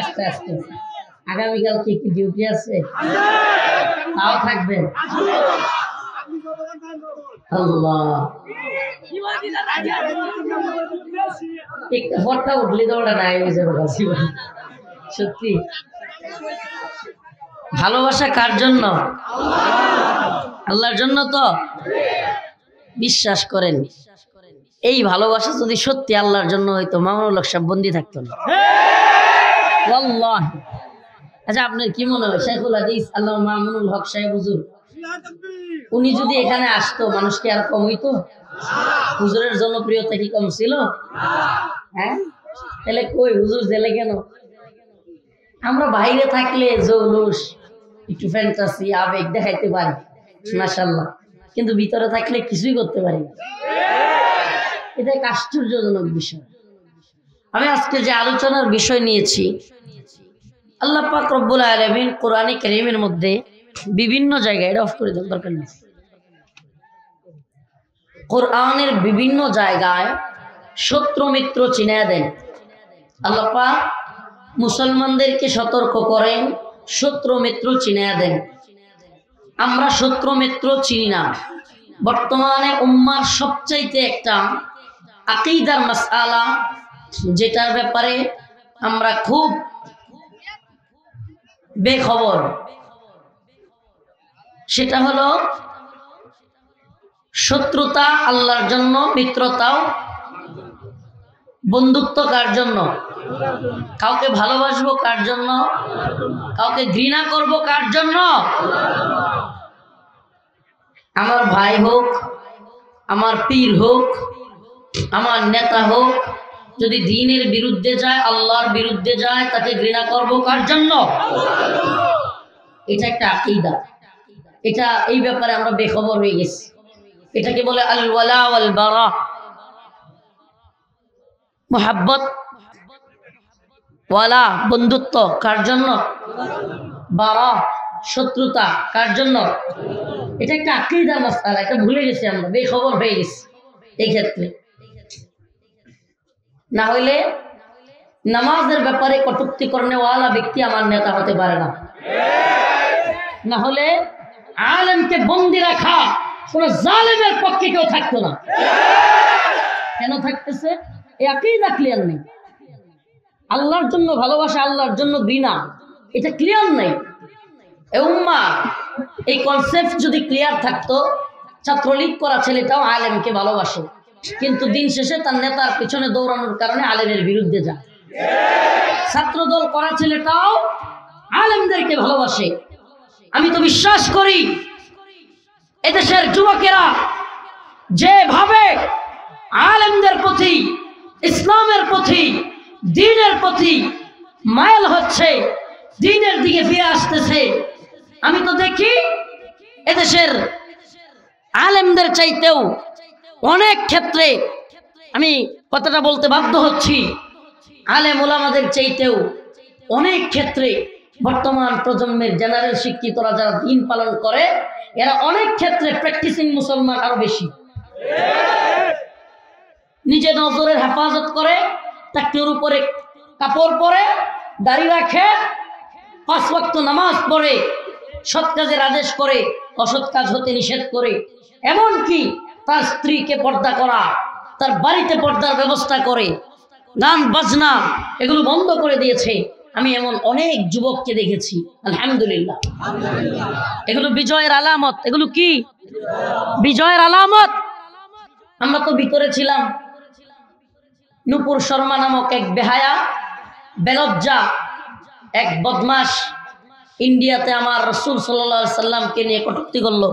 আস্তে আস্তে আগামীকাল কি কি ডিউটি আছে? তাও থাকবেন। আল্লাহ ফটটা উঠলে তো ওটা নাই বুঝে সত্যি। ভালোবাসা কার জন্য? আল্লাহর জন্য। তো বিশ্বাস করেন, এই ভালোবাসা যদি সত্যি আল্লাহর জন্য হইতো মামুনুল হক সাহেব বন্দী থাকতো না। ওয়াল্লাহি। আচ্ছা, আপনার কি মনে হয় শাইখুল হাদিস আল্লামা মামুনুল হক সাহেব হুজুর, উনি যদি এখানে আসতো মানুষ কি আর কম হইতো? হুজুরের জনপ্রিয়তা কি কম ছিল? হ্যাঁ, তাহলে কই হুজুর জেলে কেন? আমরা বাইরে থাকলে জৌলুস, একটু ফ্যান্টাসি, আবেগ দেখাইতে পারি মাশাআল্লাহ, কিন্তু ভিতরে থাকলে কিছুই করতে পারি না। এটা এক আশ্চর্যজনক বিষয়। আমি আজকে যে আলোচনার বিষয় নিয়েছি, আল্লাহ পাক রব্বুল আলামিন কোরআনে কারীমের মধ্যে বিভিন্ন জায়গায়, এটা অফ করে দেন দরকার নেই, কোরআনের বিভিন্ন জায়গায় শত্রু মিত্র চিনায়া দেন। আল্লাহ পাক মুসলমানদেরকে সতর্ক করেন, শত্রু মিত্র চিনায়া দেন। আমরা শত্রু মিত্র চিনি না। বর্তমানে উম্মার সবচাইতে একটা আকীদার মাসআলা, যেটার ব্যাপারে আমরা খুব বেখবর, সেটা হলো শত্রুতা আল্লাহর জন্য, মিত্রতাও, বন্ধুত্ব কার জন্য? কাউকে ভালোবাসবো কার জন্য? কাউকে ঘৃণা করব কার জন্য? আমার ভাই হোক, আমার পীর হোক, আমার নেতা হোক, যদি দ্বীনের বিরুদ্ধে যায়, আল্লাহর বিরুদ্ধে যায়, তাকে ঘৃণা করব কার জন্য? এটা একটা আকীদা। এটা এই ব্যাপারে আমরা বেখবর হয়ে গেছি। এটাকে বলে আল ওয়ালা ওয়াল বারা। মুহাব্বত, ওয়ালা বন্ধুত্ব কার জন্য? বারা শত্রুতা কার জন্য? এটা একটা আকীদার মাসআলা। এটা ভুলে গেছি আমরা, বেখবর হয়ে গেছি এই ক্ষেত্রে। না হইলে নামাজের ব্যাপারে কটূক্তি করনেওয়ালা ব্যক্তি আমার নেতা হতে পারে না। না হলে আলেমকে বন্দী রাখা কোন জালেমের পক্ষে কেউ থাকতো না। কেন থাকতেছে? এই আকীদা ক্লিয়ার নেই। আল্লাহর জন্য ভালোবাসা, আল্লাহর জন্য ঘৃণা, এটা ক্লিয়ার নেই। এই উম্মাহ এই কনসেপ্ট যদি ক্লিয়ার থাকতো, ছাত্রলীগ করা ছেলেটাও আলেমকে ভালোবাসে, কিন্তু দিন শেষে তার নেতার পিছনে দৌড়ানোর কারণে আলেমের বিরুদ্ধে যায়। ছাত্রদল করা ছেলেটাও আলেমদেরকে ভালোবাসে। আমি তো বিশ্বাস করি এদেশের যুবকেরা যেভাবে আলেমদের প্রতি, ইসলামের প্রতি, দ্বীনের প্রতি মাইল হচ্ছে, দ্বীনের দিকে ফিরে আসতেছে, আমি তো দেখি এদেশের আলেমদের চাইতেও অনেক ক্ষেত্রে, আমি কথাটা বলতে বাধ্য হচ্ছি, আলেম ওলামাদের চাইতেও অনেক ক্ষেত্রে বর্তমান প্রজন্মের জেনারেল শিক্ষিতরা যারা দ্বীন পালন করে, এরা অনেক ক্ষেত্রে প্র্যাকটিসিং মুসলমান আরো বেশি। নিজে নজরের হেফাজত করে, টাকনুর উপরে কাপড় পরে, দাড়ি রাখে, 5 ওয়াক্ত নামাজ পড়ে, সৎ কাজের আদেশ করে, অসৎ কাজ হতে নিষেধ করে, এমনকি তার স্ত্রীকে পর্দা করা, তার বাড়িতে পর্দার ব্যবস্থা করে, গান বাজনা এগুলো বন্ধ করে দিয়েছে। আমি এমন অনেক যুবককে দেখেছি, আলহামদুলিল্লাহ। এগুলো বিজয়ের আলামত। এগুলো কি বিজয়ের আলামত? আমরা তো ভিতরে ছিলাম। নূপুর শর্মা নামক এক বেহায়া, বেলজ্জা, এক বদমাশ ইন্ডিয়াতে আমার রাসূল সাল্লাল্লাহু আলাইহি সাল্লামকে নিয়ে কটূক্তি করলো।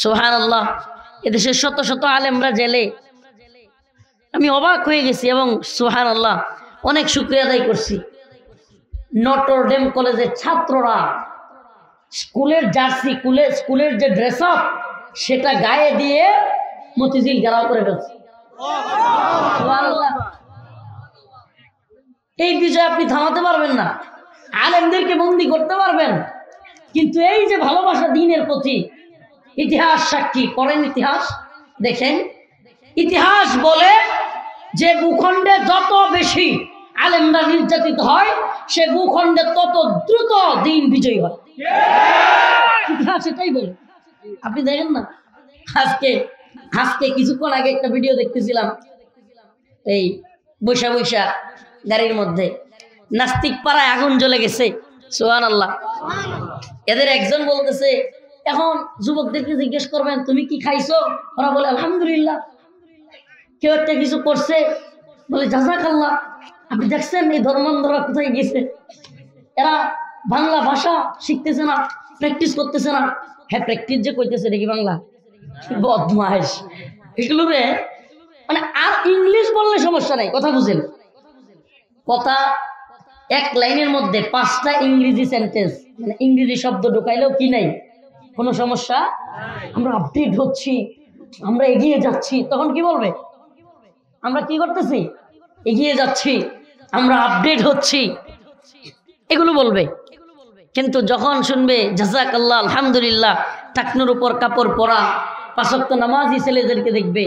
সুবহানাল্লাহ। এদেশের শত শত আলেমরা জেলে। আমি অবাক হয়ে গেছি এবং সুবহানাল্লাহ অনেক শুকরিয়া আদায় করছি। নটর ডেম কলেজের ছাত্ররা স্কুলের জার্সি, স্কুলের যে ড্রেস আপ, সেটা গায়ে দিয়ে মতিঝিল ঘেরাও করে ফেলছে। এই বিজয় আপনি থামাতে পারবেন না, আলেমদেরকে বন্দী করতে পারবেন, কিন্তু এই যে ভালোবাসা দ্বীনের প্রতি, ইতিহাস সাক্ষী। পড়েন ইতিহাস, দেখেন ইতিহাস বলে যে ভূখণ্ডে যত বেশি আলেমরা নির্যাতিত হয় সে ভূখণ্ডে তত দ্রুত দিন বিজয়ী হয়। সেটাই বলি, আপনি দেখেন না। আজকে কিছুক্ষণ আগে একটা ভিডিও দেখতেছিলাম, এই বৈশা বৈশা গাড়ির মধ্যে নাস্তিক পাড়ায় আগুন জ্বলে গেছে। সুবহানাল্লাহ। এদের একজন বলতেছে, এখন যুবকদেরকে জিজ্ঞেস করবেন তুমি কি খাইছো, ওরা বলে আলহামদুলিল্লাহ। কেউ একটা কিছু করছে, বলে জাযাকাল্লাহ। আপনি দেখছেন এই ধর্মান্ধরা কোথায় গেছে? এরা বাংলা ভাষা শিখতেছে না, প্র্যাকটিস করতেছে না। হ্যাঁ, প্র্যাকটিস যে করতেছে দেখি বাংলা বদমাইশ এগুলো রে। মানে আর ইংলিশ বললে সমস্যা নাই, কথা বুঝেন। কথা এক লাইনের মধ্যে 5টা ইংরেজি সেন্টেন্স, মানে ইংরেজি শব্দ ঢোকাইলেও কি নাই, কোনো সমস্যা। আমরা আপডেট হচ্ছি, আমরা এগিয়ে যাচ্ছি, তখন কি বলবে? আমরা কি করতেছি? এগিয়ে যাচ্ছি, আমরা আপডেট হচ্ছি, এগুলো বলবে। কিন্তু যখন শুনবে জাযাকাল্লাহ, আলহামদুলিল্লাহ, টাকনুর উপর কাপড় পরা 5 ওয়াক্ত নামাজি ছেলেদেরকে দেখবে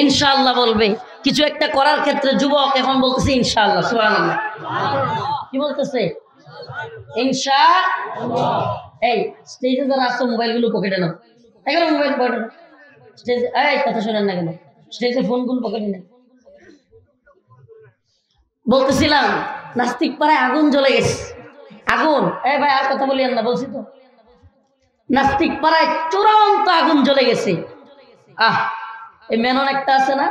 ইনশাআল্লাহ বলবে। কিছু একটা করার ক্ষেত্রে যুবক এখন বলতেছে ইনশাআল্লাহ। সুবহানাল্লাহ। কি বলতেছে? ইনশাআল্লাহ। এই স্টেজে যারা আসো মোবাইলগুলো পকেটে নাও, এখানে মোবাইল পকেটে নাও। স্টেজে এই কথা শোনেন না কেন? স্টেজে ফোনগুলো পকেটে নাও। বলতেছিলাম নাস্তিক পাড়ায় আগুন জ্বলে গেছে। আগুন, এই ভাই আর কথা বলিয়েন না, বলছি তো। নাস্তিক পাড়ায় চূড়ান্ত আগুন জ্বলে গেছে। এই মেনন একটা আছে না,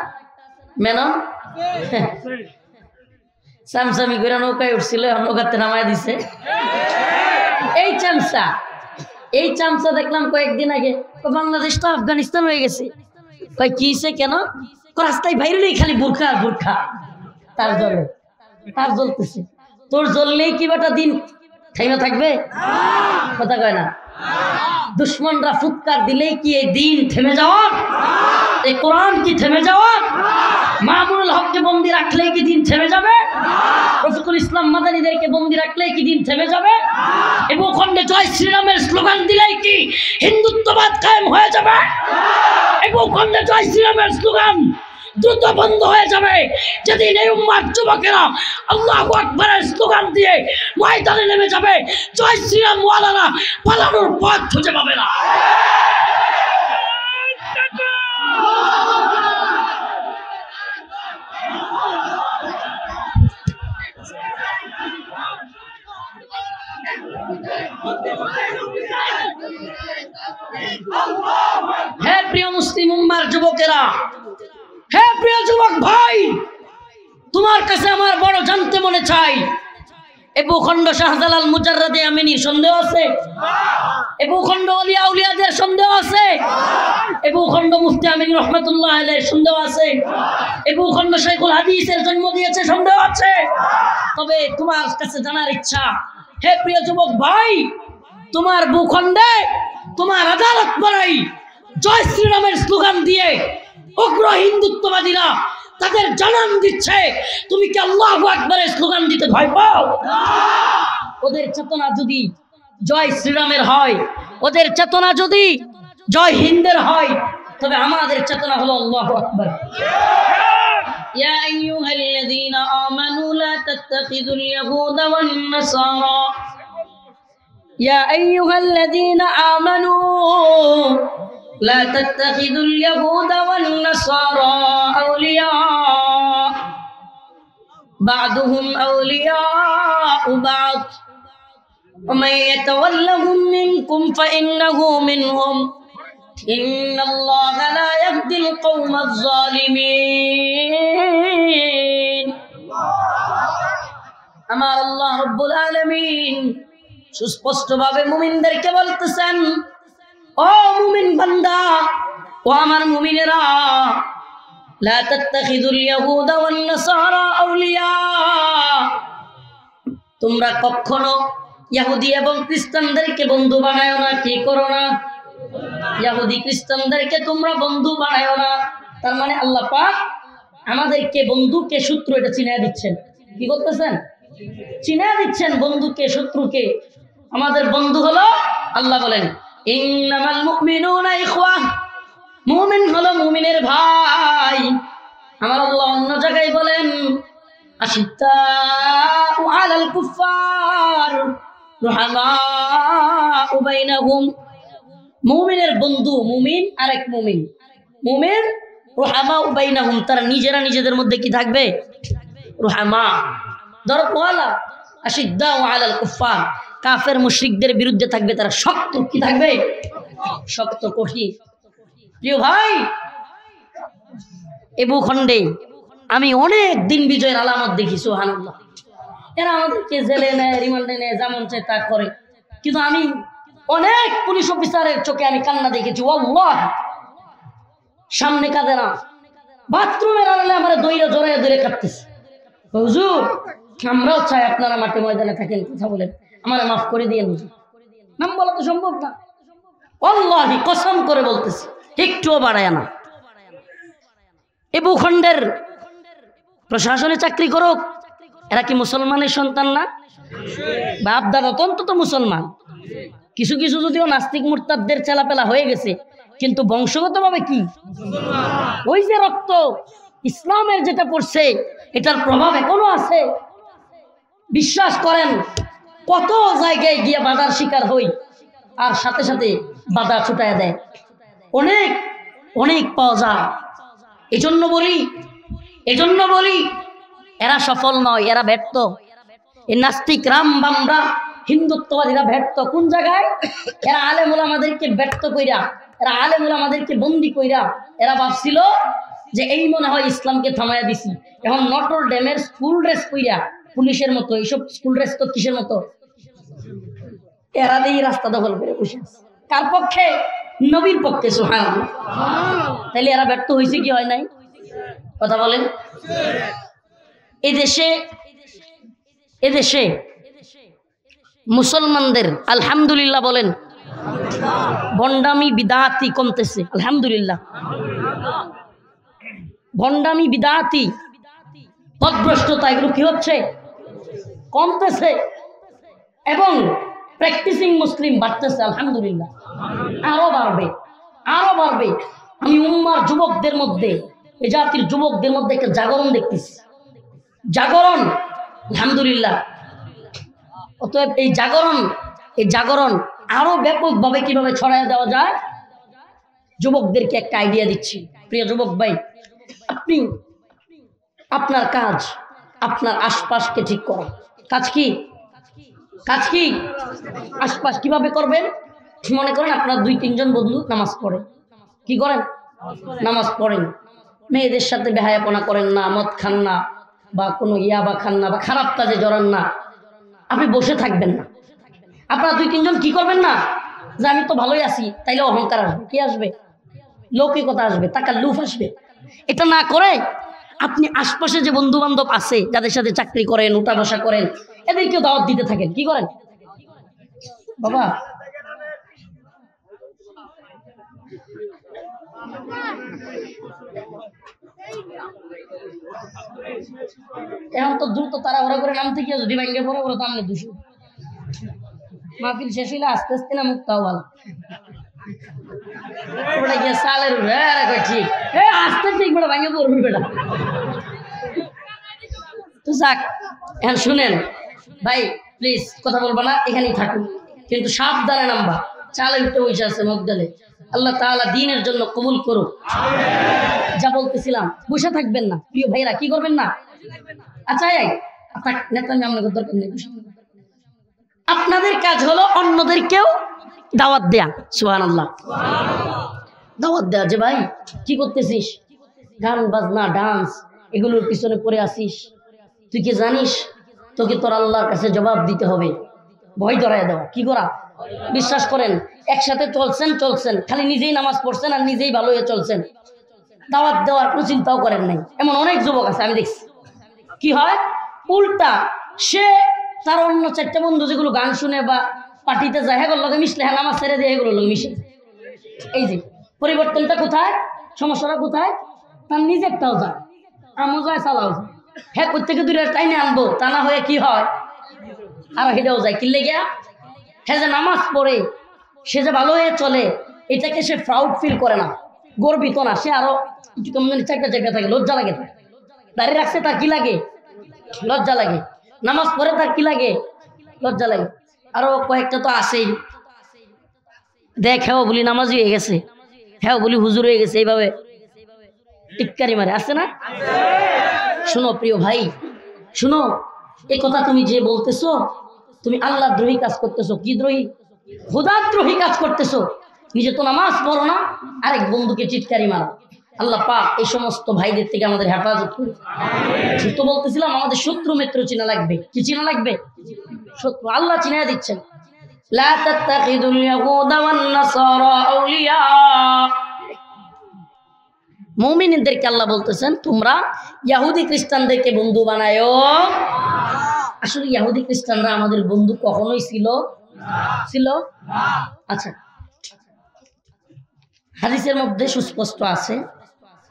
মেনন সামসামি করে নৌকায় উঠছিল, নৌকাতে নামায় দিছে। এই চামচা দেখলাম কয়েকদিন আগে বাংলাদেশ তো আফগানিস্তান হয়ে গেছে। কি হয়েছে কেন? রাস্তায় বাইরেই খালি বুরখা আর বুরখা। তার জ্বলতেছে। তোর জ্বললেই কি বেটা দিন থাইমা থাকবে? কথা কয় না। দুশ্মনরা ফুৎকার দিলেই কি এই দিন থেমে যাওয়ার? এই কোরআন কি থেমে যাওয়ার? মামুনুল হককে বন্দি রাখলেই কি দিন থেমে যাবে? রফিকুল ইসলাম মাদানীদেরকে বন্দি রাখলেই কি দিন থেমে যাবে? এই ভূখণ্ডে জয় শ্রীরামের স্লোগান দিলেই কি হিন্দুত্ববাদ কায়েম হয়ে যাবে? এই ভূখণ্ডে জয় শ্রীরামের স্লোগান দ্রুত বন্ধ হয়ে যাবে যেদিন এই উম্মার যুবকেরা আল্লাহু আকবারের স্লোগান দিয়ে ময়দানে নেমে যাবে। জয় শ্রীরাম ওয়ালারা পালানোর পথ খুঁজে পাবে না। হে প্রিয় মুসলিম উম্মার যুবকেরা, হে প্রিয় যুবক ভাই, তোমার কাছে আমার বড় জানতে মনে চাই, এ ভূখণ্ড শাহজালাল মুজাররদে আমিনীর সন্দেহ আছে? এ ভূখণ্ড আউলিয়া উলিয়াদের সন্দেহ আছে? এ ভূখণ্ড মুফতি আমিন রহমাতুল্লাহ আলাইহির সন্দেহ আছে? এ ভূখণ্ড শাইখুল হাদিসের জন্ম দিয়েছে, সন্দেহ আছে? তবে তোমার কাছে জানার ইচ্ছা, হে প্রিয় যুবক ভাই, তোমার ভূখণ্ডে তোমার আদালত পাড়াই জয় শ্রীরামের স্লোগান দিয়ে উগ্র হিন্দুত্ববাদীরা তাদের জানান দিচ্ছে, তুমি কি আল্লাহু আকবারের স্লোগান দিতে ভয় পাও? ওদের চেতনা যদি জয় শ্রীরামের হয়, ওদের চেতনা যদি জয় হিন্দের হয়, তবে আমাদের চেতনা হলো আল্লাহু আকবার। ইয়া আইয়ুহাল্লাযীনা আমানু লা তাত্তাখিযুল ইয়াহুদা ওয়ান নাসারা, ইয়া আইয়ুহাল্লাযীনা আমানু لا تتخذوا اليهود والنصارى أولياء بعضهم أولياء بعض ومن يتولهم منكم فإنه منهم إن الله لا يهدي القوم الظالمين আমার আল্লাহ রব্বুল আলামিন সুস্পষ্টভাবে মুমিনদেরকে বলতেছেন, ও মুমিন বান্দা, ও আমার মুমিনেরা, লা তাত্তাখিযুল ইয়াহুদা ওয়ান নাসারা আউলিয়া, তোমরা কখনো ইহুদি এবং খ্রিস্টানদেরকে বন্ধু বানায়ো না। কি করো না? ইহুদি খ্রিস্টানদেরকে তোমরা বন্ধু বানায়ো না। তার মানে আল্লাহ পাক আমাদেরকে বন্ধুকে শত্রু এটা চিনায় দিচ্ছেন। কি করতেছেন? চিনায় দিচ্ছেন বন্ধুকে শত্রুকে। আমাদের বন্ধু হলো আল্লাহ বলেন ইন্নামাল মুমিনুনা ইখওয়া, মুমিন হলো মুমিনের ভাই। আমার আল্লাহ অন্য জায়গায় বলেন আশিদ্দাউ আলাল কুফার রুহামাউ বাইনাহুম, মুমিনের বন্ধু মুমিন আরেক মুমিন, মুমিন রুহামাউ বাইনাহুম, তারা নিজেরা নিজেদের মধ্যে কি থাকবে? রুহামা। ধরো ওয়ালা আশিদ্দাউ আলাল কুফার, কাফের মুশরিকদের বিরুদ্ধে থাকবে তারা শক্ত, কি থাকবে? শক্ত কঠিন। প্রিয় ভাই, এ ভূখণ্ডে আমি অনেক দিন বিজয়ের আলামত দেখি, সুবহানাল্লাহ। এরা আমাদেরকে জেলে নেয়, রিমান্ডে নেয়, যেমন চায় তা করে, কিন্তু আমি অনেক পুলিশ অফিসারের চোখে আমি কান্না দেখেছি। আল্লাহ সামনে কাঁদে না, বাথরুমের আড়ালে আমার দইরা জড়াইয়া ধরে কাটতেছে। হুজুর আমরাও চাই আপনারা মাঠে ময়দানে থাকেন, কথা বলেন, আমার মাফ করে দিয়ে হুজুর। নাম বলা তো সম্ভব না, আল্লাহি কসম করে বলতেছি, একটুও বাড়ায় না। এ ভূখণ্ডের প্রশাসনে চাকরি করুক, এরা কি মুসলমানের সন্তান না? বাপ দাদা অন্তত মুসলমান, কিছু কিছু যদিও নাস্তিক মুরতাদদের চেলাপেলা হয়ে গেছে, কিন্তু বংশগতভাবে কি ওই যে রক্ত ইসলামের যেটা পড়ছে এটার প্রভাব এখনো আছে। বিশ্বাস করেন, কত জায়গায় গিয়ে বাধার শিকার হই, আর সাথে সাথে বাধা ছুটায় দেয়, অনেক অনেক পাওয়া যায়। এজন্য বলি এরা সফল নয়, এরা ব্যর্থ। এই নাস্তিক রাম বামরা হিন্দুত্ববাদীরা ব্যর্থ কোন জায়গায়? এরা আলেম ওলামাদেরকে ব্যর্থ কইরা, এরা আলেম ওলামাদেরকে বন্দি কইরা এরা ভাবছিল যে এই মনে হয় ইসলামকে থামাইয়া দিছি। এখন নটর ডেমের স্কুল ড্রেস কইরা পুলিশের মতো, এইসব স্কুল ড্রেস তো কিসের মতো? এরা দিয়ে রাস্তা দখল করে বসে আছে। কার পক্ষে? নবীর পক্ষে। সুবহানাল্লাহ। তাইলে এরা ব্যর্থ হয়েছে কি হয় নাই? কথা বলেন। এদেশে মুসলমানদের আলহামদুলিল্লাহ বলেন, ভণ্ডামি বিদাতি কমতেছে, আলহামদুলিল্লাহ। ভণ্ডামি বিদাতি পথভ্রষ্টতা এগুলো কি হচ্ছে? কমতেছে, এবং প্র্যাকটিসিং মুসলিম বাড়তেছে, আলহামদুলিল্লাহ। আরো বাড়বে, আরো বাড়বে। আমি উম্মার যুবকদের মধ্যে, এ জাতির যুবকদের মধ্যে একটা জাগরণ দেখতেছি, জাগরণ, আলহামদুলিল্লাহ। অতএব এই জাগরণ আরো ব্যাপকভাবে কিভাবে ছড়ায় দেওয়া যায়, যুবকদেরকে একটা আইডিয়া দিচ্ছি। প্রিয় যুবক ভাই, আপনি আপনার কাজ আপনার আশপাশকে ঠিক করা। কাজ কি? আশপাশ কিভাবে করবেন? মনে করেন আপনার 2-3 জন বন্ধু নামাজ পড়ে, কি করেন? নামাজ পড়েন, মেয়েদের সাথে বেহায়াপনা করেন না, মদ খান না, বা কোনো ইয়াবা খান না, বা খারাপ কাজে জড়ান না। আপনি বসে থাকবেন না। আপনারা 2-3 জন কি করবেন না, যে আমি তো ভালোই আছি, তাইলে অহংকার আসবে, কি আসবে? লৌকিকতা আসবে, তাকাল্লুফ আসবে। এটা না করে আপনি আশপাশে যে বন্ধু বান্ধব আছে, যাদের সাথে চাকরি করেন, উঠা বসা করেন, এদেরকেও দাওয়াত দিতে থাকেন। কি করেন বাবা? এখন তো দ্রুত তারা ওরা করে নামতে গিয়ে যদি ব্যাংকে পড়ে ওরা তো আমলে 200 মাহফিল শেষ হইলে আস্তে আস্তে না মুক্ত হওয়াল ওটা গিয়ে সালের ঠিক আস্তে ঠিক বেটা ব্যাংকে পড়বি বেটা। তো যাক, এখন শুনেন ভাই, প্লিজ কথা বলবা না, এখানেই থাকুন, কিন্তু সাবধানে নামবা। চালে উঠতে বসে আছে মগডালে। আল্লাহ তাআলা দ্বীনের জন্য কবুল করুক। যা বলতেছিলাম, বসে থাকবেন না প্রিয় ভাইরা, কি করবেন না? আচ্ছা আপনাদের কাজ হলো অন্যদেরকেও দাওয়াত দেয়া। সুবহানাল্লাহ। দাওয়াত দেয়া যে ভাই কি করতেছিস, গান বাজনা ডান্স এগুলোর পিছনে পড়ে আসিস, তুই কি জানিস তোকে তোর আল্লাহর কাছে জবাব দিতে হবে। ভয় ধরায় দেওয়া, কি করা? বিশ্বাস করেন, একসাথে চলছেন খালি নিজেই নামাজ পড়ছেন আর নিজেই ভালো হয়ে চলছেন, দাওয়াত দেওয়ার কোনো চিন্তাও করেন নাই। এমন অনেক যুবক আছে আমি দেখছি। কি হয় উল্টা, সে তার অন্য 4টা বন্ধু যেগুলো গান শুনে বা পার্টিতে যায়, হ্যাঁ লগে মিশলে, হ্যাঁ নামাজ ছেড়ে দিয়ে এগুলো লগে মিশে। এই যে পরিবর্তনটা কোথায়, সমস্যাটা কোথায়? তার নিজেরটাও যায়, আমও যায়, চালাও যায়। হ্যাঁ প্রত্যেকে 2টা টাইনে আনবো, তা না হয়ে কি হয়, আর হেঁটেও যায়। কিনলে গিয়া হ্যাঁ যে নামাজ পড়ে, সে যে ভালো হয়ে চলে, এটাকে সে প্রাউড ফিল করে না। গর্বিত না, সে আরো একটু কেমন জানি চাকরা চাকরা থাকে, লজ্জা লাগে। দাঁড়িয়ে রাখছে তার কি লাগে? লজ্জা লাগে। নামাজ পড়ে তার কি লাগে? লজ্জা লাগে। আরো কয়েকটা তো আছেই, দেখ হ্যাঁ বলি নামাজি হয়ে গেছে, হ্যাঁ বলি হুজুর হয়ে গেছে, এইভাবে টিক্কারি মারে, আছে না? শোনো প্রিয় ভাই, শোনো, এই কথা তুমি যে বলতেছো, তুমি আল্লাহ দ্রোহী কাজ করতেছো। কি দ্রোহী? খোদা দ্রোহী কাজ করতেছো। নিজে তো নামাজ পড়ো না, আরেক বন্ধুকে চিৎকারি মারো। আল্লাহ পাক এই সমস্ত ভাইদের থেকে আমাদের হেফাজত করুন। তো বলতেছিলাম আমাদের শত্রু মিত্র চিনা লাগবে। কি চিনা লাগবে? শত্রু আল্লাহ চিনা দিচ্ছেন। লা তাত্তাখিদুল ইয়াহুদা ওয়ান নাসারা আউলিয়া, মুমিনদেরকে আল্লাহ বলতেছেন তোমরা ইহুদি খ্রিস্টানদেরকে বন্ধু বানায়ো। আসলে ইহুদি খ্রিস্টানরা আমাদের বন্ধু কখনোই ছিল না। আচ্ছা, হাদিসের মধ্যে সুস্পষ্ট আছে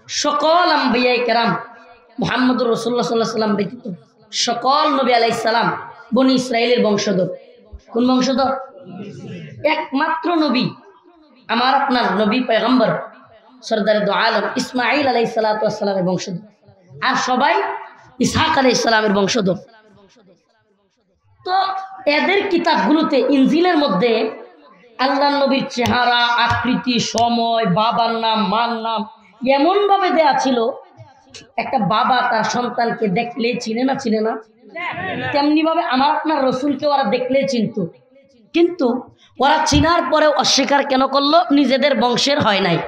সকল আম্বিয়া কেরাম মুহাম্মদুর রাসূলুল্লাহ সাল্লাল্লাহু আলাইহি ওয়াসাল্লাম ব্যতীত সকল নবী আলাইহিস সালাম বনি ইসরাইলের বংশধর। কোন বংশধর? একমাত্র নবী আমার আপনার নবী পয়গম্বর সরদারে দো আলম ইসমাঈল আলাইহিস সালাতু ওয়াস সালামের বংশধর, আর সবাই ইসহাক আলাইহিস সালামের বংশধর। তো এদের কিতাবগুলোতে ইনজিলের মধ্যে আল্লাহর নবীর চেহারা, আকৃতি, সময়, বাবার নাম, মার নাম এমন ভাবে দেয়া ছিল, একটা বাবা তার সন্তানকে দেখলে চিনে না, তেমনি ভাবে আমার আপনার রসুলকে ওরা দেখলে চিনত। কিন্তু ওরা চিনার পরে অস্বীকার কেন করলো? নিজেদের বংশের হয় নাই।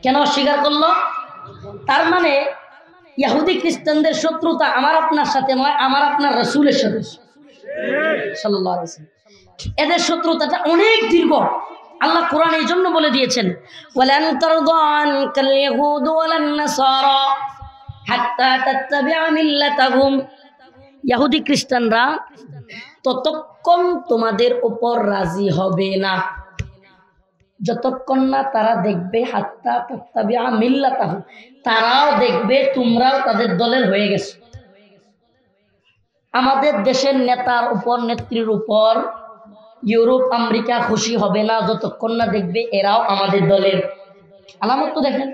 কেন অস্বীকার করলো? তার মানে ইহুদি খ্রিস্টানদের শত্রুতা আমার আপনার সাথে নয়, আমার আপনার রসুলের সাথে সাল্লাল্লাহু আলাইহি ওয়াসাল্লাম। এদের শত্রুতাটা অনেক দীর্ঘ। আল্লাহ কোরআন এই জন্য বলে দিয়েছেন, ওয়ালান তারদা আনকাল ইয়াহুদ ওয়ালান নাসারা হাত্তা তাত্তাবিআ মিল্লাতাহুম, ইহুদি খ্রিস্টানরা ততক্ষণ তোমাদের উপর রাজি হবে না যতক্ষণ না তারা দেখবে হাত্তা তাত্তাবিআ মিল্লাতাহুম, তারাও দেখবে তোমরাও তাদের দলের হয়ে গেছো। আমাদের দেশের নেতার উপর, নেত্রীর উপর ইউরোপ আমেরিকা খুশি হবে না যতক্ষণ না দেখবে এরাও আমাদের দলের। আলামত তো দেখেন,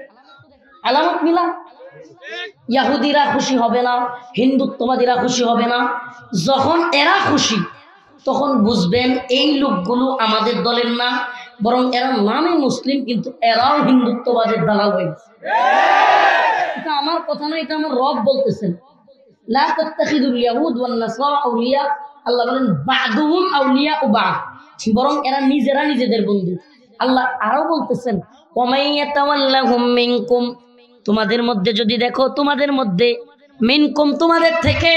আলামত মিলা। ইহুদিরা খুশি হবে না, হিন্দুত্ববাদীরা খুশি হবে না। যখন এরা খুশি তখন বুঝবেন এই লোকগুলো আমাদের দলের না, বরং এরা নামে মুসলিম কিন্তু এরাও হিন্দুত্ববাদের দালাল হয়ে গেছে। এটা আমার কথা না, এটা আমার রব বলতেছেন। লা তাত্তাখিদুল ইয়াহুদ ওয়ান নাসারা আউলিয়া, আল্লাহ বলেন বাদুহুম আউলিয়া ও বাদ, বরং এরা নিজেরা নিজেদের বন্ধু। আল্লাহ আরো বলতেছেন ওয়ামাইয়াতাওয়াল্লাহুম মিনকুম, তোমাদের মধ্যে যদি দেখো, তোমাদের মধ্যে মিনকুম তোমাদের থেকে,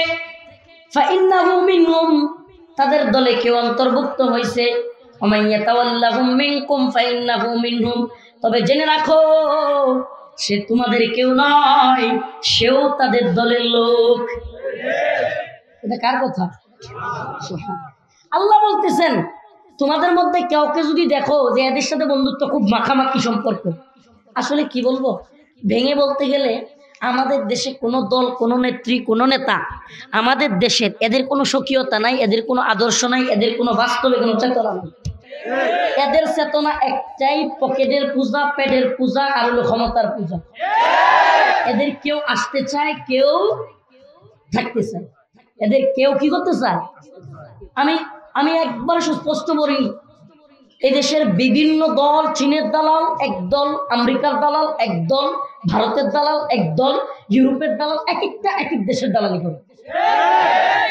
ফাইন্নাহু মিনহুম তাদের দলে কেউ অন্তর্ভুক্ত হয়েছে, ওয়ামাইয়াতাওয়াল্লাহুম মিনকুম ফাইন্নাহু মিনহুম, তবে জেনে রাখো সে তোমাদের কেউ নয়, সেও তাদের দলের লোক। এটা কার কথা? আল্লাহ বলতেছেন তোমাদের মধ্যে কাউকে যদি দেখো যে এদের সাথে বন্ধুত্ব খুব মাখামাখি সম্পর্ক, আসলে কি বলবো, ভেঙে বলতে গেলে আমাদের দেশে কোনো দল, কোনো নেত্রী, কোনো নেতা, আমাদের দেশের এদের কোনো স্বকীয়তা নাই, এদের কোনো আদর্শ নাই, এদের কোনো বাস্তবে কোনো চেতনা নেই। এদের চেতনা একটাই, পকেটের পূজা, পেটের পূজা, আর হলো ক্ষমতার পূজা। এদের কেউ আসতে চায়, কেউ থাকতে চায়, এদের কেউ কি করতে চায়। আমি একবার সুস্পষ্ট বলি, এই দেশের বিভিন্ন দল, চীনের দালাল একদল, আমেরিকার দালাল একদল, ভারতের দালাল একদল, ইউরোপের দালাল, এক একটা এক এক দেশের দালালি করে।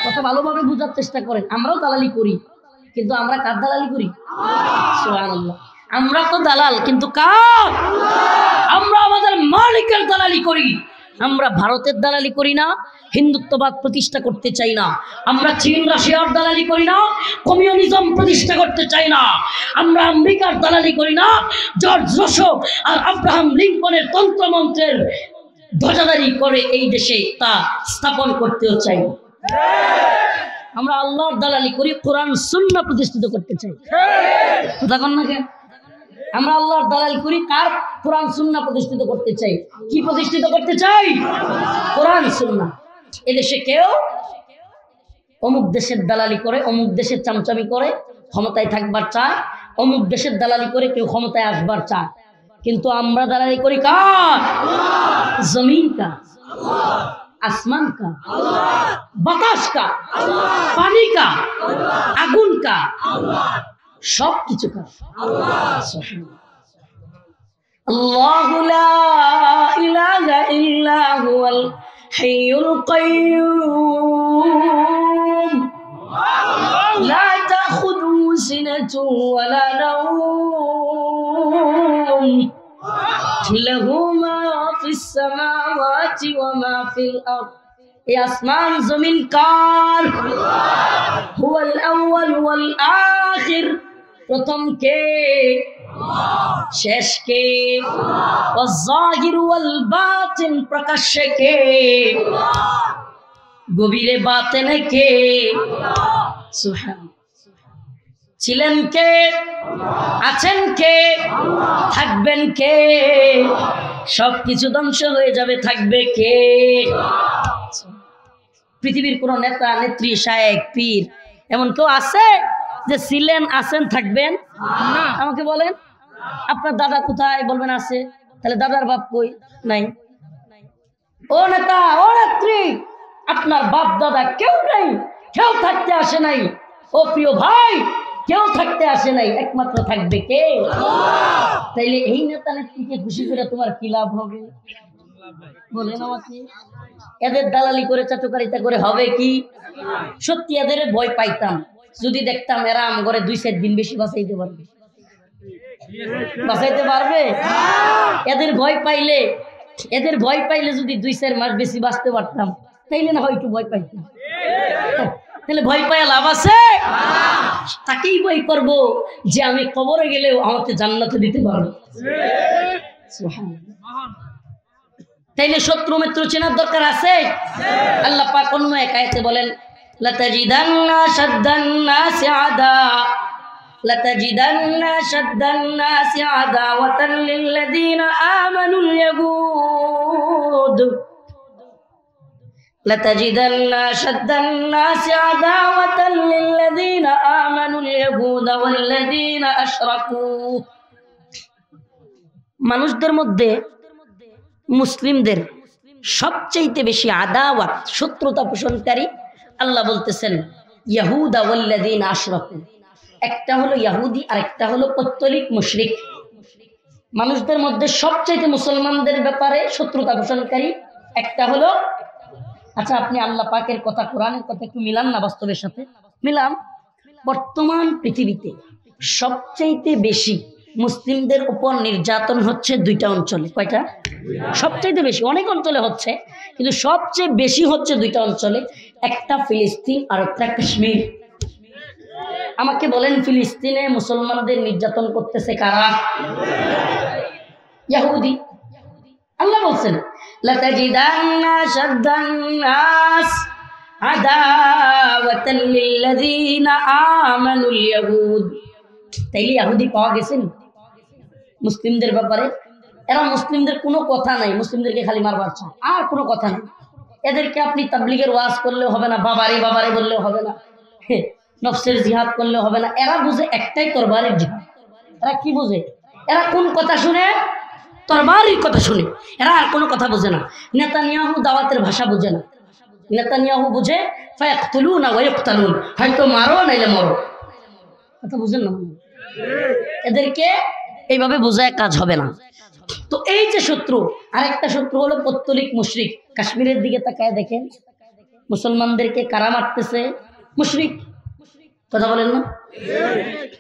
কথা ভালোভাবে বোঝার চেষ্টা করেন। আমরাও দালালি করি, কিন্তু আমরা কার দালালি করি? সুবহানাল্লাহ। আমরা তো দালাল, কিন্তু কার? আমরা আমাদের মালিকের দালালি করি। আমরা ভারতের দালালি করি না, হিন্দুত্ববাদ প্রতিষ্ঠা করতে চাই না। আমরা চীন রাশিয়ার দালালি করি না, কমিউনিজম প্রতিষ্ঠা করতে চাই না। আমরা আমেরিকার দালালি করি না, জর্জ রসো আর আব্রাহাম লিঙ্কনের তন্ত্রমন্ত্রের ধ্বজাদারি করে এই দেশে তা স্থাপন করতেও চাই না। আমরা আল্লাহর দালালি করি, কোরআন সুন্নাহ প্রতিষ্ঠিত করতে চাই। কথা কন না কেন? আমরা আল্লাহর দালালি করি, কার? কোরআন সুন্নাহ প্রতিষ্ঠিত করতে চাই। কি প্রতিষ্ঠিত করতে চাই? কোরআন সুন্নাহ। এদেশে কেউ অমুক দেশের দালালি করে, অমুক দেশের চামচামি করে ক্ষমতায় থাকবার চায়, অমুক দেশের দালালি করে কেউ ক্ষমতায় আসবার চায়। কিন্তু আমরা দালালি করি কার? জমিন का, आसमान का, বাতাস का, पानी का, আগুন का, सब কিছু का। अल्लाह ला इलाहा इल्ला हुवल हय्युल क़य्यूम ला ताख़ुदुहु सिनतुन वला नौम लहू मा फिस समावाति व मा फिल अर्द। ये आसमान जमीन कार? हुवल अव्वल वल आखिर, प्रथम के शेष के, वज़ाहिर वल बातिन, प्रकाश के, गभीरे बातिन के। सुभान। ছিলেন কে, আছেন কে, থাকবেন কে? সবকিছু ধ্বংস হয়ে যাবে, থাকবে কে? পৃথিবীর কোন নেতা, নেত্রী, শায়েখ, পীর এমন কেউ আছে যে ছিলেন, আছেন, থাকবেন? আমাকে বলেন, আপনার দাদা কোথায়? বলবেন আছে। তাহলে দাদার বাপ কই? নাই। ও নেতা, ও নেত্রী, আপনার বাপ দাদা কেউ নেই, কেউ থাকতে আসে নাই। ও প্রিয় ভাই, কেউ থাকতে আসে নাই, একমাত্র থাকবে কে? তাইলে এই নেতা নেত্রীকে খুশি করে তোমার কি লাভ হবে? বলেন আমাকে। এদের দালালি করে, চাটুকারিতা করে হবে কি? সত্যি এদের ভয় পাইতাম যদি দেখতাম এরা আম ঘরে 2-4 দিন বেশি বাঁচাইতে পারবে। বাঁচাইতে পারবে? এদের ভয় পাইলে যদি 2-4 মাস বেশি বাঁচতে পারতাম, তাইলে না হয় একটু ভয় পাইতাম। তাহলে ভয় পাওয়া লাভ আছে? তাকেই ভয় করবো যে আমি কবরে গেলেও আমাকে জান্নাতে দিতে পারবো। তাইলে শত্রু মিত্র চেনার দরকার আছে। আল্লাহ পাক অন্য এক আয়াতে বলেন, লাতাজিদান্না শাদ্দান নাসি আদা, লাতাজিদান্না শাদ্দান নাসি আদাওয়াতান লিল্লাযীনা আমানুল ইয়াহুদ, لتجدن أشد الناس عداوة للذين آمنوا اليهود والذين أشركوا। মানুষদের মধ্যে মুসলিমদের সবচেয়ে বেশি আদাওয়াত, শত্রুতা পোষণকারী আল্লাহ বলতেছেন ইয়াহুদা ওয়াল্লাযীনা আশরাকু। একটা হলো ইহুদি আর একটা হলো পৌত্তলিক মুশরিক। মানুষদের মধ্যে সবচেয়ে মুসলমানদের ব্যাপারে শত্রুতা পোষণকারী একটা হলো। আচ্ছা, আপনি আল্লাহ পাকের কথা, কোরআনের কথা একটু মিলান না বাস্তবের সাথে। মিলাম। বর্তমান পৃথিবীতে সবচেয়ে বেশি মুসলিমদের উপর নির্যাতন হচ্ছে 2টা অঞ্চলে। কয়টা? সবচেয়ে বেশি। অনেক অঞ্চলে হচ্ছে, কিন্তু সবচেয়ে বেশি হচ্ছে 2টা অঞ্চলে। একটা ফিলিস্তিন আর একটা কাশ্মীর। আমাকে বলেন, ফিলিস্তিনে মুসলমানদের নির্যাতন করতেছে কারা? ইহুদি। আল্লাহ বলছেন লাতাজিদান্না শাদ্দান নাস আদাওয়াতান লিল্লাযীনা আমানুল ইয়াহুদ। তাইলে ইহুদি পাওয়া গেছেন মুসলিমদের ব্যাপারে। এরা মুসলিমদের কোনো কথা নাই, মুসলিমদেরকে খালি মারবার চায়, আর কোনো কথা নেই। এদেরকে আপনি তাবলীগের ওয়াজ করলেও হবে না, বাবারে বাবারে বললেও হবে না, নফসের জিহাদ করলেও হবে না। এরা বুঝে একটাই, তরবারির জিহাদ। এরা কি বুঝে? এরা কোন কথা শুনে? তরবারির কথা শুনে। এরা আর কোনো কথা বোঝে না। নেতানিয়াহু দাওয়াতের ভাষা বোঝে না। নেতানিয়াহু বুঝে ফায়াকতুলুনা ওয়া ইকতালুন, হয়তো মারো নাইলে মরো। কথা বুঝেন না? এদেরকে এইভাবে বোঝায় কাজ হবে না। তো এই যে শত্রু, আরেকটা শত্রু হলো পৌত্তলিক মুশরিক। কাশ্মীরের দিকে তাকায় দেখেন, মুসলমানদেরকে কারা মারতেছে? মুশরিক। কথা বলেন না?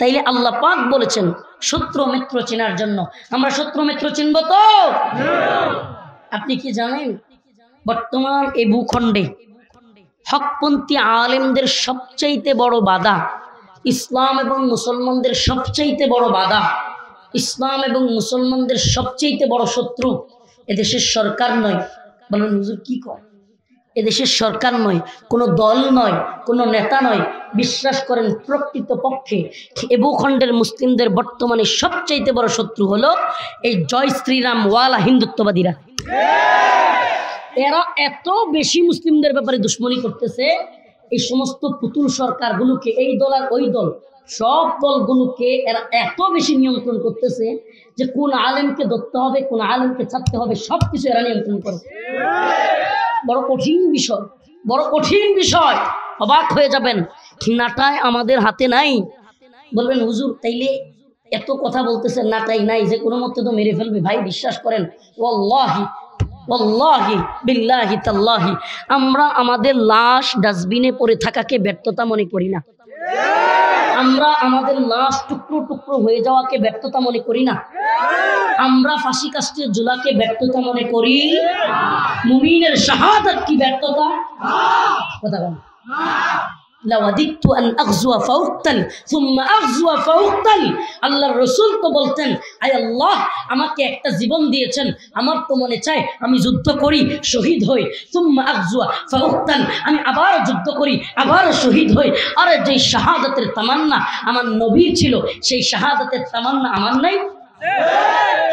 তাইলে আল্লাহ পাক বলেছেন শত্রু মিত্র চেনার জন্য। আমরা শত্রু মিত্র চিনব তো? আপনি কি জানেন বর্তমান এই ভূখণ্ডে হকপন্থী আলেমদের সবচাইতে বড় বাধা, ইসলাম এবং মুসলমানদের সবচাইতে বড় বাধা, ইসলাম এবং মুসলমানদের সবচাইতে বড় শত্রু এদেশের সরকার নয়। বলেন হুজুর কি কয়? এদেশের সরকার নয়, কোনো দল নয়, কোনো নেতা নয়। বিশ্বাস করেন, প্রকৃত পক্ষে এ ভূখণ্ডের মুসলিমদের বর্তমানে সবচাইতে বড় শত্রু হলো এই জয় শ্রীরাম ওয়ালা হিন্দুত্ববাদীরা। এরা এত বেশি মুসলিমদের ব্যাপারে দুশ্মনী করতেছে এই সমস্ত পুতুল সরকারগুলোকে, এই দল আর ওই দল, সব দলগুলোকে এরা এত বেশি নিয়ন্ত্রণ করতেছে যে কোন আলেমকে ধরতে হবে, কোন আলেমকে ছাড়তে হবে, সবকিছু এরা নিয়ন্ত্রণ করে। বড় কঠিন বিষয়, বড় কঠিন বিষয়। অবাক হয়ে যাবেন, নাটায় আমাদের হাতে নাই। বলবেন হুজুর তাইলে এত কথা বলতেছেন, নাটাই নাই, যে কোনো মতে তো মেরে ফেলবে। ভাই বিশ্বাস করেন, ওয়াল্লাহি ওয়াল্লাহি বিল্লাহি তাল্লাহি, আমরা আমাদের লাশ ডাস্টবিনে পড়ে থাকাকে ব্যর্থতা মনে করি না। আমরা আমাদের লাশ টুকরো টুকরো হয়ে যাওয়াকে ব্যর্থতা মনে করি না। আমরা ফাঁসি কাস্টের ঝুলাকে ব্যর্থতা মনে করি। মুমিনের শাহাদাত কি ব্যর্থতা? কথা বলেন। লাওয়াদিতু আন আগজুয়া ফাউক্তাল সুম্মা আগজুয়া ফাউক্তাল। আল্লাহর রাসূল তো বলতেন, আয় আল্লাহ আমাকে একটা জীবন দিয়েছেন, আমার তো মনে চায় আমি যুদ্ধ করি, শহীদ হই। সুম্মা আগজুয়া ফাউক্তাল, আমি আবার যুদ্ধ করি, আবার শহীদ হই। আরে যে শাহাদাতের তামান্না আমার নবীর ছিল, সেই শাহাদাতের তামান্না আমার নাই।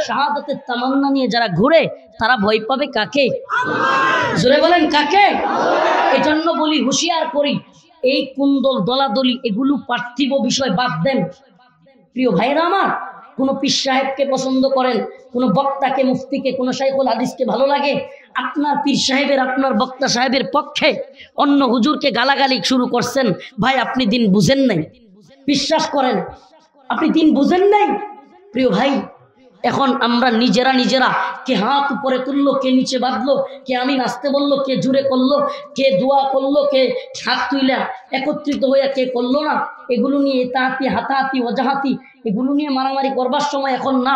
শাহাদাতের তামান্না নিয়ে যারা ঘুরে তারা ভয় পাবে কাকে? জোরে বলেন কাকে? এজন্য বলি হুঁশিয়ার করি, এই কুন্দল দলাদলি এগুলো পার্থিব বিষয়, বাদ দেন। প্রিয় ভাইরা আমার, কোনো পীর সাহেবকে পছন্দ করেন, কোনো বক্তাকে, মুফতিকে, কোনো শাইখুল হাদিসকে ভালো লাগে, আপনার পীর সাহেবের, আপনার বক্তা সাহেবের পক্ষে অন্য হুজুরকে গালাগালি শুরু করছেন, ভাই আপনি দিন বুঝেন নাই। বিশ্বাস করেন, আপনি দিন বুঝেন নাই। প্রিয় ভাই, এখন আমরা নিজেরা কে হাত উপরে তুললো, কে নিচে বাঁধলো, কে আমি নাচতে বললো, কে জুড়ে করলো, কে দোয়া করলো, কে হাত তুইলা একত্রিত হইয়া কে করলো না, এগুলো নিয়ে এতাহাতি হাতাহাতি ওজাহাতি এগুলো নিয়ে মারামারি করবার সময় এখন না।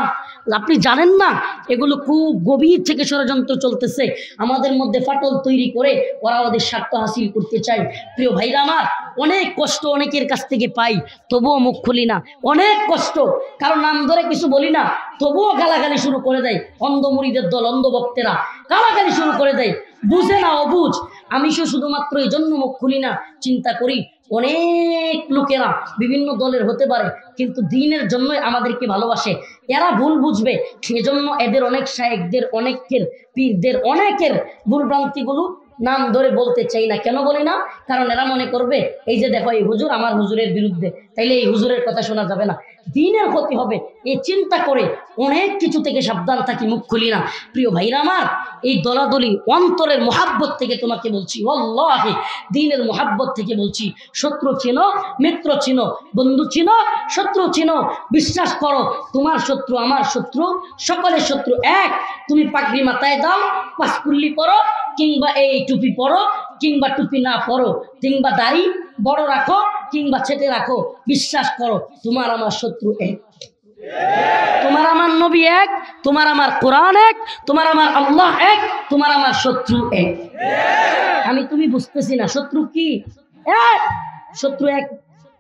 আপনি জানেন না এগুলো খুব গভীর থেকে ষড়যন্ত্র চলতেছে, আমাদের মধ্যে ফাটল তৈরি করে ওরা ওদের স্বার্থ হাসিল করতে চায়। প্রিয় ভাইরা আমার, অনেক কষ্ট অনেকের কাছ থেকে পাই, তবুও মুখ খুলি না। অনেক কষ্ট, কারণ নাম ধরে কিছু বলি না, তবুও গালাগালি শুরু করে দেয়। অন্ধ মুরিদের দল, অন্ধ ভক্তেরা গালাগালি শুরু করে দেয়, বুঝে না, অবুঝ। আমি শুধুমাত্র এই জন্য মুখ খুলি না, চিন্তা করি অনেক লোকেরা বিভিন্ন দলের হতে পারে, কিন্তু দ্বীনের জন্যই আমাদেরকে ভালোবাসে। এরা ভুল বুঝবে, সেজন্য এদের অনেক শায়েখদের, অনেকের পীরদের, অনেকের ভুলভ্রান্তিগুলো নাম ধরে বলতে চাই না। কেন বলি না? কারণ এরা মনে করবে এই যে দেখো এই হুজুর আমার হুজুরের বিরুদ্ধে, তাইলে এই হুজুরের কথা শোনা যাবে না, দ্বীনের ক্ষতি হবে, এই চিন্তা করে অনেক কিছু থেকে সাবধান থাকি, মুখ খুলি না। প্রিয় ভাইরা আমার, এই দলাদলি অন্তরের মোহাব্বত থেকে তোমাকে বলছি, ওয়াল্লাহি দ্বীনের মোহাব্বত থেকে বলছি। শত্রু চিনো, মিত্র চিনো, বন্ধু চিনো, শত্রু চিনো। বিশ্বাস করো, তোমার শত্রু আমার শত্রু, সকলের শত্রু এক। তুমি পাগড়ি মাথায় দাও, পাঁচকুল্লি পরো, কিংবা এই টুপি পরো, কিংবা টুপি না পরো, কিংবা দাড়ি বড় রাখো, কিংবা ছেটে রাখো, বিশ্বাস করো তোমার আমার শত্রু এক। তোমার আমার নবী এক, তোমার আমার কোরআন এক, তোমার আমার আল্লাহ এক, তোমার আমার শত্রু এক। আমি তুমি বুঝতেছি না, শত্রু কি এক? শত্রু এক,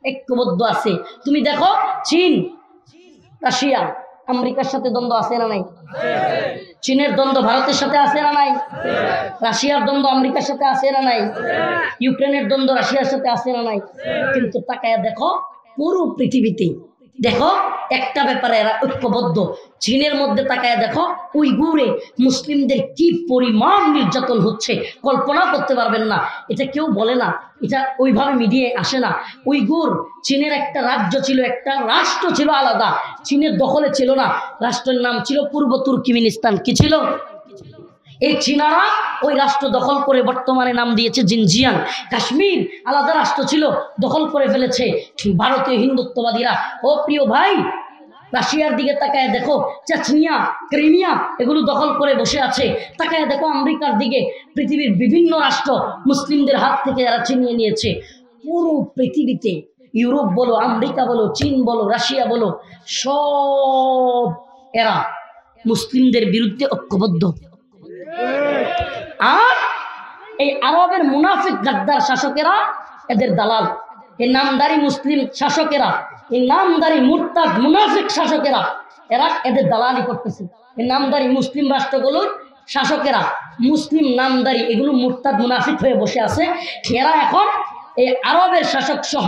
ঐক্যবদ্ধ আছে। তুমি দেখো চীন, রাশিয়া, আমেরিকার সাথে দ্বন্দ্ব আছে না নাই? চীনের দ্বন্দ্ব ভারতের সাথে আছে না নাই? রাশিয়ার দ্বন্দ্ব আমেরিকার সাথে আছে না নাই? ইউক্রেনের দ্বন্দ্ব রাশিয়ার সাথে আছে না নাই? কিন্তু তাকায়া দেখো পুরো পৃথিবীতে দেখো একটা ব্যাপারে এরা ঐক্যবদ্ধ। চীনের মধ্যে তাকায়া দেখো উইগুরে মুসলিমদের কি পরিমাণ নির্যাতন হচ্ছে, কল্পনা করতে পারবেন না। এটা কেউ বলে না, এটা ওইভাবে মিডিয়ায় আসে না। উইগুর চীনের একটা রাজ্য ছিল, একটা রাষ্ট্র ছিল আলাদা, চীনের দখলে ছিল না। রাষ্ট্রের নাম ছিল পূর্ব তুর্কিমিনিস্তান। কি ছিল? এই চীনারা ওই রাষ্ট্র দখল করে বর্তমানে নাম দিয়েছে জিনজিয়াং। কাশ্মীর আলাদা রাষ্ট্র ছিল, দখল করে ফেলেছে ভারতীয় হিন্দুত্ববাদীরা। ও প্রিয় ভাই, রাশিয়ার দিকে তাকায় দেখো, চেচনিয়া, ক্রিমিয়া এগুলো দখল করে বসে আছে। তাকায় দেখো আমেরিকার দিকে, পৃথিবীর বিভিন্ন রাষ্ট্র মুসলিমদের হাত থেকে যারা ছিনিয়ে নিয়েছে। পুরো পৃথিবীতে ইউরোপ বলো, আমেরিকা বলো, চীন বলো, রাশিয়া বলো, সব এরা মুসলিমদের বিরুদ্ধে ঐক্যবদ্ধ। আর এই আরবের মুনাফিক গাদ্দার শাসকেরা এদের দালাল। এই নামদারি মুসলিম শাসকেরা, এই নামদারি মুরতাদ মুনাফিক শাসকেরা, এরা এদের দালালি করতেছে। এই নামদারি মুসলিম রাষ্ট্রগুলোর শাসকেরা, মুসলিম নামদারি, এগুলো মুরতাদ মুনাফিক হয়ে বসে আছে। এরা এখন এই আরবের শাসক সহ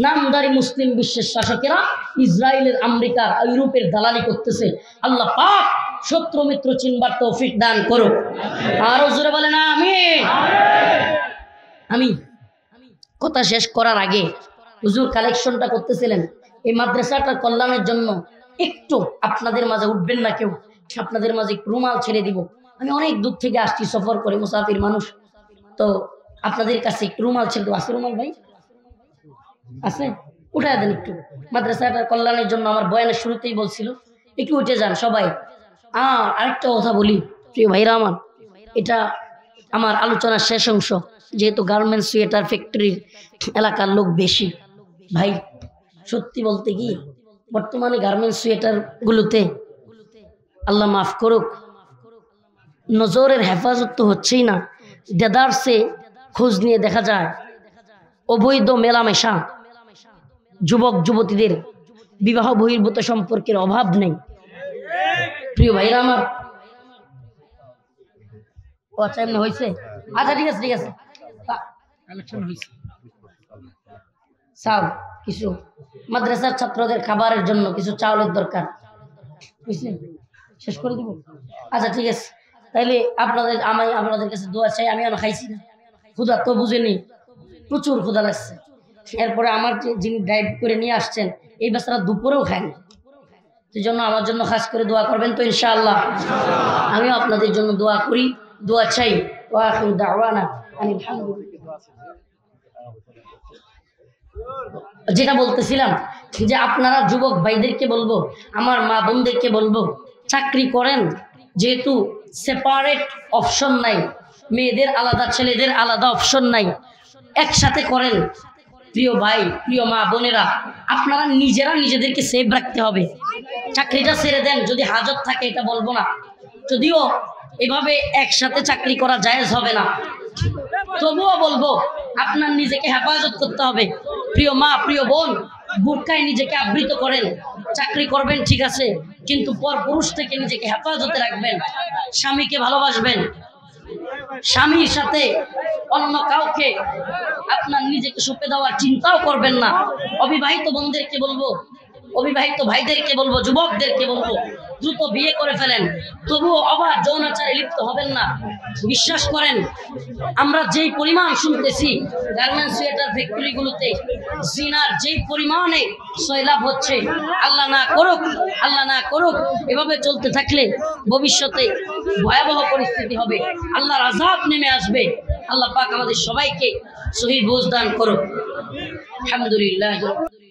নামদারি মুসলিম বিশ্বের শাসকেরা ইসরায়েলের, আমেরিকার, ইউরোপের দালালি করতেছে। আল্লাহ পাক শত্রু মিত্র চিনবার তৌফিক দান করুক। আরো জোরে বলেন আমিন। আমি কথা শেষ করার আগে হুজুর কালেকশনটা করতেছিলেন এই মাদ্রাসাটার কল্যাণের জন্য একটু আপনাদের মাঝে উঠবেন না কেউ, আপনাদের মাঝে রুমাল ছেড়ে দিব। আমি অনেক দূর থেকে আসছি সফর করে, মুসাফির মানুষ, তো আপনাদের কাছে একটু রুমাল ছেড়ে দেবো। আছে রুমাল ভাই? আছে? উঠায় দেন একটু। মাদ্রাসাটার কল্যাণের জন্য আমার বয়ানের শুরুতেই বলছিল একটু উঠে যান সবাই। আরেকটা কথা বলি প্রিয় ভাইরা আমার, এটা আমার আলোচনার শেষ অংশ, যেহেতু গার্মেন্টস সোয়েটার ফ্যাক্টরির এলাকার লোক বেশি। ভাই সত্যি বলতে কি বর্তমানে গার্মেন্টস সোয়েটার গুলোতে আল্লাহ মাফ করুক নজরের হেফাজত তো হচ্ছেই না, দেদারসে খোঁজ নিয়ে দেখা যায় অবৈধ মেলামেশা, যুবক যুবতীদের বিবাহ বহির্ভূত সম্পর্কের অভাব নেই। প্রিয় ভাইরা আমার, ও আচ্ছা এমনি হয়েছে, আচ্ছা ঠিক আছে ঠিক আছে, কালেকশন হয়েছে। চাল কিছু মাদ্রাসার ছাত্রদের খাবারের জন্য কিছু চাউলের দরকার, বুঝলেন? শেষ করে দিব? আচ্ছা ঠিক আছে, তাইলে আমি আপনাদের কাছে দোয়া চাই। আমি এখনো খাইছি না, ক্ষুধা তো বুঝেনি, প্রচুর ক্ষুধা লাগছে। এরপরে আমার যিনি ডায়েট করে নিয়ে আসছেন এই বাচ্চারা দুপুরেও খায়নি, সেই জন্য আমার জন্য খাস করে দোয়া করবেন তো ইনশাআল্লাহ। আমিও আপনাদের জন্য দোয়া করি, দোয়া চাই। ওয়া আখিরু দাওয়ানা আলহামদুলিল্লাহ। যেটা বলতেছিলাম যে আপনারা যুবক ভাইদেরকে বলবো, আমার মা বোনদেরকে বলবো, চাকরি করেন, যেহেতু সেপারেট অপশন নাই, মেয়েদের আলাদা ছেলেদের আলাদা অপশন নাই, একসাথে করেন। প্রিয় ভাই প্রিয় মা বোনেরা, আপনারা নিজেরা নিজেদেরকে সেভ রাখতে হবে। চাকরিটা ছেড়ে দেন যদি হাজত থাকে, এটা বলবো না, যদিও এভাবে একসাথে চাকরি করা জায়েজ হবে না, তবুও বলবো আপনার নিজেকে হেফাজত করতে হবে। প্রিয় মা প্রিয় বোন, বুরকায় নিজেকে আবৃত করেন। চাকরি করবেন ঠিক আছে, কিন্তু পর পুরুষ থেকে নিজেকে হেফাজতে রাখবেন। স্বামীকে ভালোবাসবেন, স্বামীর সাথে অন্য কাউকে আপনার নিজেকে সঁপে দেওয়ার চিন্তাও করবেন না। অবিবাহিত বোনদেরকে বলবো, অবিবাহিত ভাইদেরকে বলবো, যুবকদেরকে বলবো, দ্রুত বিয়ে করে ফেলেন, তবুও অবাধ যৌনাচারে লিপ্ত হবেন না। বিশ্বাস করেন, আমরা যেই পরিমাণ শুনতেছি গার্মেন্টস সোয়েটার ফ্যাক্টরিগুলোতে জিনার যেই পরিমাণে সয়লাভ হচ্ছে, আল্লাহ না করুক, আল্লাহ না করুক, এভাবে চলতে থাকলে ভবিষ্যতে ভয়াবহ পরিস্থিতি হবে, আল্লাহর আযাব নেমে আসবে। আল্লাহ পাক আমাদের সবাইকে সহিহ বুঝ দান করুক। আলহামদুলিল্লাহ।